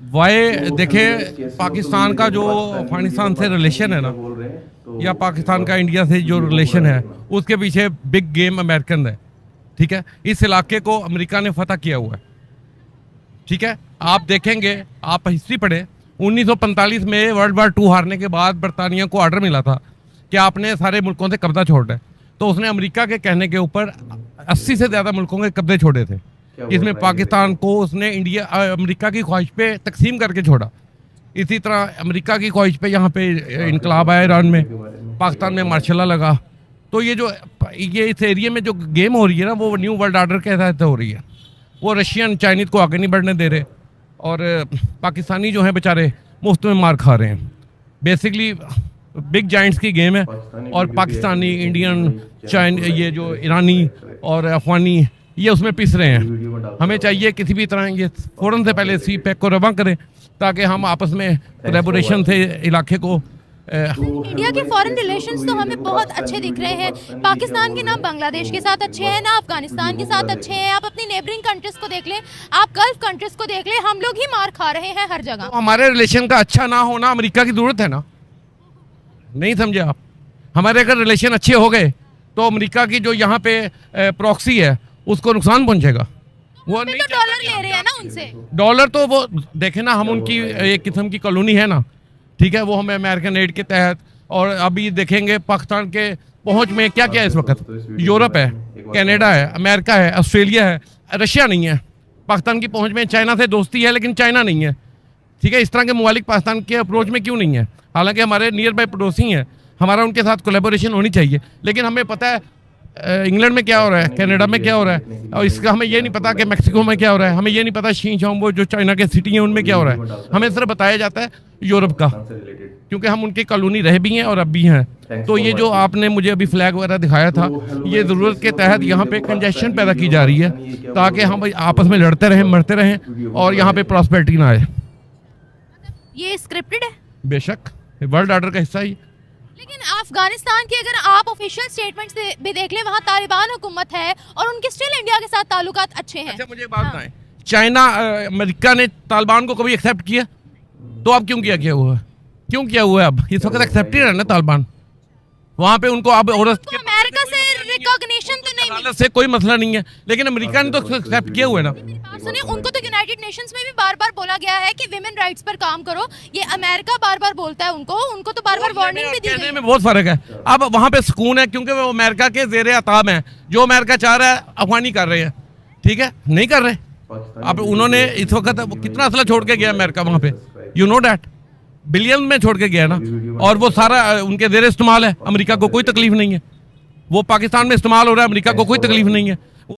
Y देखें, पाकिस्तान का जो अफगानिस्तान से रिलेशन है ना, या पाकिस्तान का इंडिया से जो रिलेशन है, उसके पीछे बिग गेम अमेरिकन है। ठीक है, इस इलाके को अमेरिका ने फतह किया हुआ है। ठीक है, आप देखेंगे, आप हिस्ट्री पढ़ें, 1945 में वर्ल्ड वार 2 हारने के बाद बरतानिया को ऑर्डर मिला था कि आपने सारे मुल्कों से कब्जा छोड़ना है, तो उसने अमेरिका के कहने के ऊपर 80 से ज़्यादा मुल्कों के कब्जे छोड़े थे, जिसमें पाकिस्तान को उसने अमेरिका की ख्वाहिश पे तकसीम करके छोड़ा। इसी तरह अमेरिका की ख्वाहिश पे यहाँ पे इनकलाब आया ईरान में, पाकिस्तान में मार्शल लॉ लगा। तो ये इस एरिया में जो गेम हो रही है ना, वो न्यू वर्ल्ड ऑर्डर के तहत हो रही है। वो रशियन चाइनीज़ को आगे नहीं बढ़ने दे रहे, और पाकिस्तानी जो हैं बेचारे मुफ्त में मार खा रहे हैं। बेसिकली बिग जाइंट्स की गेम है, और पाकिस्तानी, इंडियन, ये जो ईरानी और अफगानी, ये उसमें पिस रहे हैं। हमें चाहिए किसी भी तरह ये फ़ौरन से पहले CPEC को रवा करें, ताकि हम आपस में कोलैबोरेशन से इलाके को इंडिया के फॉरेन रिलेशंस तो हमें बहुत अच्छे दिख रहे हैं। पाकिस्तान के ना बांग्लादेश के साथ अच्छे हैं, ना अफगानिस्तान के साथ अच्छे हैं। आप अपनी नेबरिंग कंट्रीज को देख लें, आप गल्फ कंट्रीज को देख लें, हम लोग ही मार खा रहे हैं हर जगह। तो हमारे रिलेशन का अच्छा ना होना अमेरिका की ज़रूरत है ना? नहीं समझे आप? हमारे अगर रिलेशन अच्छे हो गए तो अमेरिका की जो यहाँ पे प्रॉक्सी है उसको नुकसान पहुँचेगा। वो नहीं, तो डॉलर ले रहे हैं ना उनसे। डॉलर तो वो देखे ना, हम उनकी एक किस्म की कॉलोनी है ना, ठीक है, वो हमें अमेरिकन एड के तहत। और अभी देखेंगे पाकिस्तान के पहुंच में क्या क्या है इस वक्त। यूरोप है, कनाडा है, अमेरिका है, ऑस्ट्रेलिया है, रशिया नहीं है। पाकिस्तान की पहुंच में चाइना से दोस्ती है, लेकिन चाइना नहीं है। ठीक है, इस तरह के ममालिक पाकिस्तान के अप्रोच में क्यों नहीं है? हालांकि हमारे नियर बाई पड़ोसी हैं, हमारा उनके साथ कोलैबोरेशन होनी चाहिए। लेकिन हमें पता है इंग्लैंड में क्या हो रहा है, कनाडा में क्या हो रहा है, और इसका हमें ये नहीं पता कि मैक्सिको में क्या हो रहा है। हमें ये नहीं पता शिंगजाओ जो चाइना के सिटी हैं उनमें क्या हो रहा है। हमें सिर्फ बताया जाता है यूरोप का, क्योंकि हम उनकी कॉलोनी रह भी हैं और अब भी हैं। तो ये जो आपने मुझे अभी फ्लैग वगैरह दिखाया था, ये ज़रूरत के तहत यहाँ पे कंजेशन पैदा की जा रही है, ताकि हम आपस में लड़ते रहें, मरते रहें, और यहाँ पे प्रॉस्पेरिटी ना आए। ये स्क्रिप्टेड है? बेशक, वर्ल्ड ऑर्डर का हिस्सा ही। लेकिन अफगानिस्तान की अगर आप ऑफिशियल स्टेटमेंट्स भी देख लें, वहाँ तालिबान हुकूमत है और उनके स्टिल इंडिया के साथ ताल्लुकात अच्छे हैं। अच्छा, मुझे एक बात बताएं, चाइना, अमेरिका ने तालिबान को कभी एक्सेप्ट किया? तो अब क्यों किया हुआ है? क्यों किया हुआ है? अब इस वक्त एक्सेप्ट ही है ना तालिबान। वहाँ पे उनको अब अमेरिका से रिकॉग्निशन तो नहीं मिली, से कोई मसला नहीं है, लेकिन अमेरिका ने तो एक्सेप्ट किया हुआ है ना। सुनिए, उनको तो यूनाइटेड नेशंस में भी बार बार बोला गया है कि विमेन राइट्स पर काम करो। ये अमेरिका बार बार बोलता है उनको तो बार बार वार्निंग भी दी गई है। में बहुत फर्क है। अब वहाँ पे सुकून है, क्योंकि वो अमेरिका के ज़ेरे अताब हैं। जो अमेरिका चाह रहा है अफगानी कर रहे हैं। ठीक है, नहीं कर रहे। अब उन्होंने इस वक्त कितना असला छोड़ के गया अमेरिका वहाँ पे, यू नो डैट, बिलियन में छोड़ के गया ना, और वो सारा उनके ज़ेरे इस्तेमाल है। अमेरिका को कोई तकलीफ नहीं है। वो पाकिस्तान में इस्तेमाल हो रहा है, अमेरिका को कोई तकलीफ नहीं है।